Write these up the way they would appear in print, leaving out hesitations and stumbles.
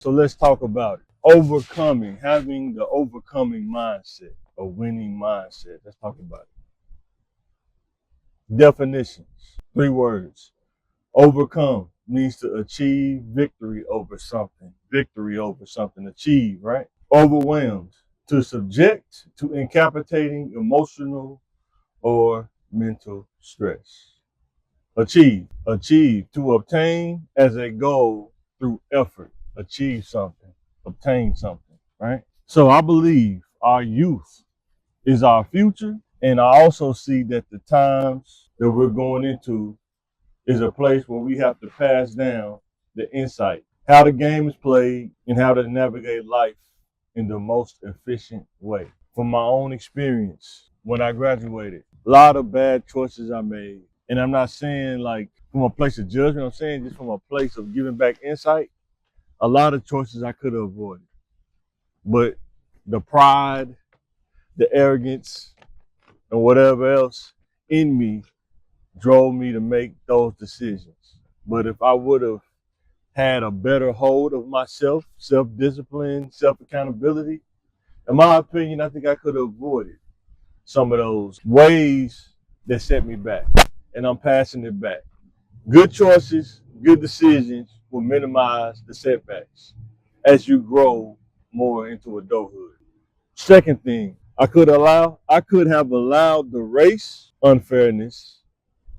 So let's talk about it. Overcoming, having the overcoming mindset, a winning mindset. Let's talk about it. Definitions, 3 words. Overcome means to achieve victory over something. Victory over something, achieve, right? Overwhelmed, to subject to incapacitating emotional or mental stress. Achieve, to obtain as a goal through effort. Achieve something, obtain something, right? So I believe our youth is our future. And I also see that the times that we're going into is a place where we have to pass down the insight, how the game is played, and how to navigate life in the most efficient way. From my own experience, when I graduated, a lot of bad choices I made. And I'm not saying like from a place of judgment, I'm saying just from a place of giving back insight. A lot of choices I could have avoided. But the pride, the arrogance, and whatever else in me drove me to make those decisions. But if I would have had a better hold of myself, self-discipline, self-accountability, in my opinion, I think I could have avoided some of those ways that set me back. And I'm passing it back. Good choices, good decisions will minimize the setbacks as you grow more into adulthood. Second thing, I could have allowed the race unfairness,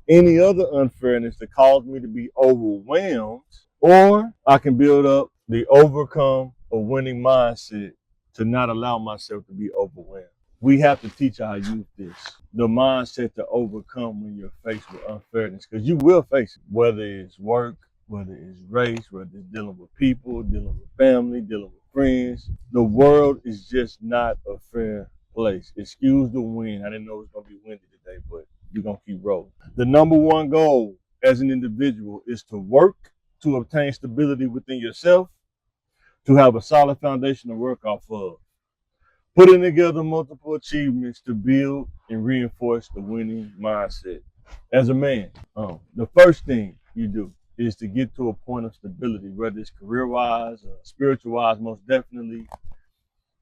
any other unfairness that caused me to be overwhelmed, or I can build up the overcome a winning mindset to not allow myself to be overwhelmed. We have to teach our youth this, the mindset to overcome when you're faced with unfairness, because you will face it, whether it's work, whether it's race, whether it's dealing with people, dealing with family, dealing with friends. The world is just not a fair place. Excuse the wind. I didn't know it was going to be windy today, but you're going to keep rolling. The number one goal as an individual is to work to obtain stability within yourself, to have a solid foundation to work off of, putting together multiple achievements to build and reinforce the winning mindset. As a man, the first thing you do is to get to a point of stability, whether it's career-wise, spiritual-wise, most definitely,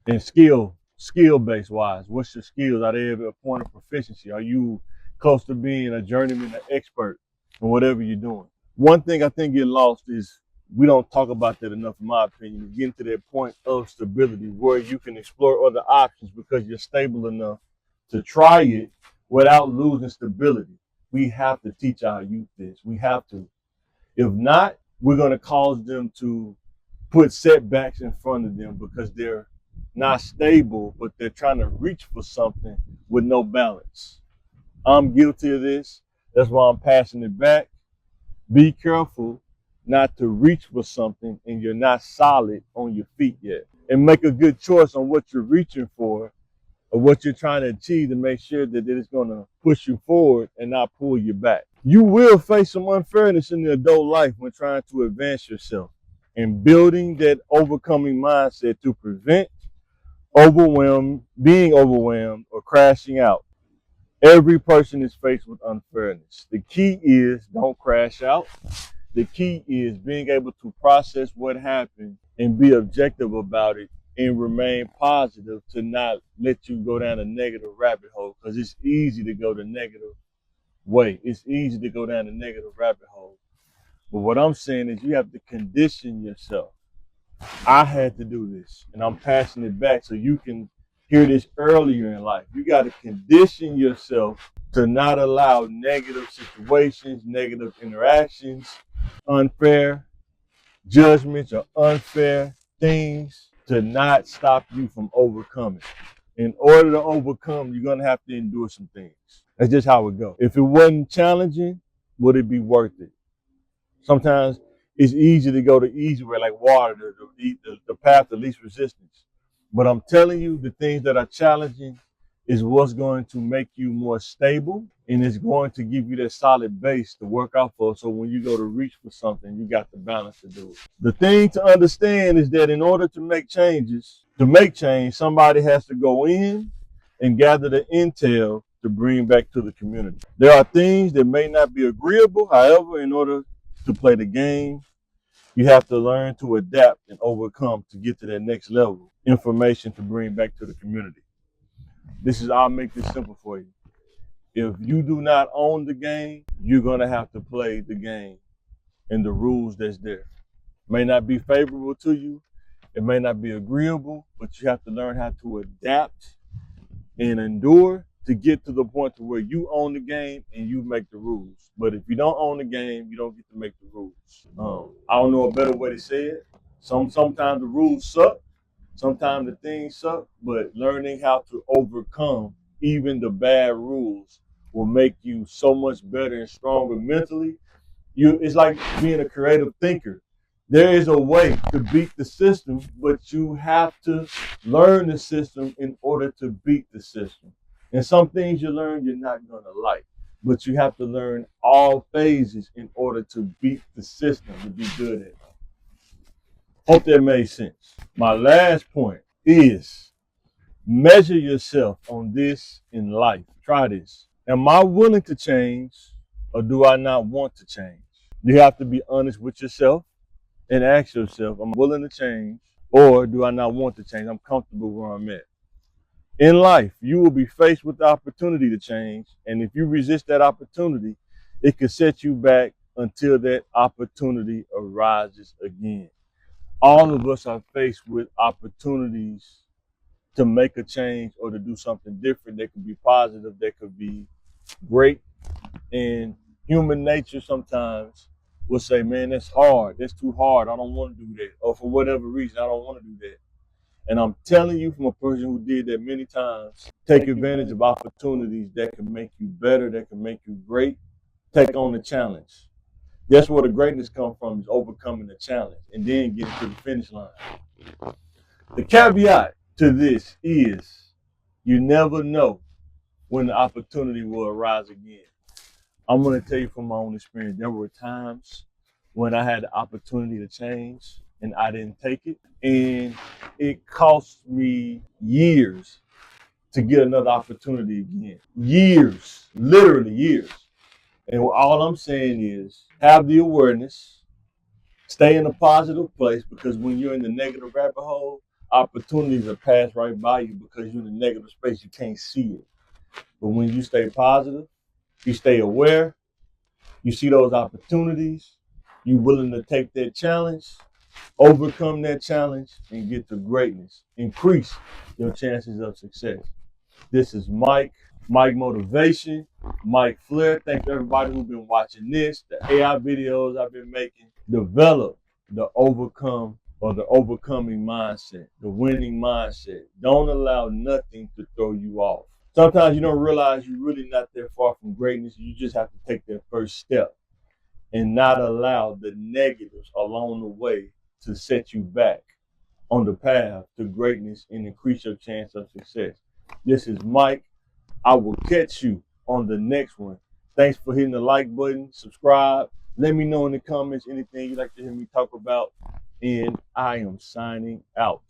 and skill-based wise. What's your skills? Are they at a point of proficiency? Are you close to being a journeyman, an expert in whatever you're doing? One thing I think get lost is we don't talk about that enough, in my opinion, getting to that point of stability where you can explore other options because you're stable enough to try it without losing stability. We have to teach our youth this. We have to. If not, we're going to cause them to put setbacks in front of them because they're not stable, but they're trying to reach for something with no balance. I'm guilty of this. That's why I'm passing it back. Be careful not to reach for something and you're not solid on your feet yet. And make a good choice on what you're reaching for or what you're trying to achieve to make sure that it's going to push you forward and not pull you back. You will face some unfairness in the adult life when trying to advance yourself and building that overcoming mindset to prevent being overwhelmed or crashing out. Every person is faced with unfairness. The key is don't crash out. The key is being able to process what happened and be objective about it and remain positive to not let you go down a negative rabbit hole, because it's easy to go the negative way. It's easy to go down a negative rabbit hole. But what I'm saying is you have to condition yourself. I had to do this, and I'm passing it back so you can hear this earlier in life. You got to condition yourself to not allow negative situations, negative interactions, unfair judgments, or unfair things to not stop you from overcoming. In order to overcome, you're going to have to endure some things. That's just how it goes. If it wasn't challenging, would it be worth it? Sometimes it's easy to go the easy way, like water, the path of least resistance. But I'm telling you, the things that are challenging is what's going to make you more stable, and it's going to give you that solid base to work off of. So when you go to reach for something, you got the balance to do it. The thing to understand is that in order to make change, somebody has to go in and gather the intel to bring back to the community. There are things that may not be agreeable. However, in order to play the game, You have to learn to adapt and overcome to get to that next level. Information to bring back to the community. I'll make this simple for you. If you do not own the game, you're gonna have to play the game and the rules that's there. May not be favorable to you, it may not be agreeable, but you have to learn how to adapt and endure to get to the point to where you own the game and you make the rules. But if you don't own the game, you don't get to make the rules. I don't know a better way to say it. Sometimes the rules suck, sometimes the things suck, but learning how to overcome even the bad rules will make you so much better and stronger mentally. It's like being a creative thinker. There is a way to beat the system, but you have to learn the system in order to beat the system. And some things you learn you're not gonna like, but you have to learn all phases in order to beat the system, to be good at it. Hope that made sense. My last point is measure yourself on this in life. Try this. Am I willing to change or do I not want to change? You have to be honest with yourself and ask yourself, am I willing to change or do I not want to change? I'm comfortable where I'm at. In life, you will be faced with the opportunity to change. And if you resist that opportunity, it could set you back until that opportunity arises again. All of us are faced with opportunities to make a change or to do something different. That could be positive, that could be great. And human nature sometimes will say, man, that's hard. That's too hard. I don't want to do that. Or for whatever reason, I don't want to do that. And I'm telling you from a person who did that many times, take advantage of opportunities that can make you better, that can make you great. Take on the challenge. That's where the greatness comes from, is overcoming the challenge and then getting to the finish line. The caveat to this is you never know when the opportunity will arise again. I'm going to tell you from my own experience, there were times when I had the opportunity to change and I didn't take it. And it cost me years to get another opportunity again. Years, literally years. And all I'm saying is have the awareness, stay in a positive place, because when you're in the negative rabbit hole, opportunities are passed right by you because you're in the negative space, you can't see it. But when you stay positive, you stay aware, you see those opportunities, you're willing to take that challenge, overcome that challenge, and get to greatness. Increase your chances of success. This is Mike Motivation, Mike Flair. Thank everybody who's been watching this, the AI videos I've been making. Develop the overcoming mindset, the winning mindset. Don't allow nothing to throw you off. Sometimes you don't realize you're really not that far from greatness. You just have to take that first step and not allow the negatives along the way to set you back on the path to greatness and increase your chance of success. This is Mike. I will catch you on the next one. Thanks for hitting the like button, subscribe. Let me know in the comments anything you'd like to hear me talk about. And I am signing out.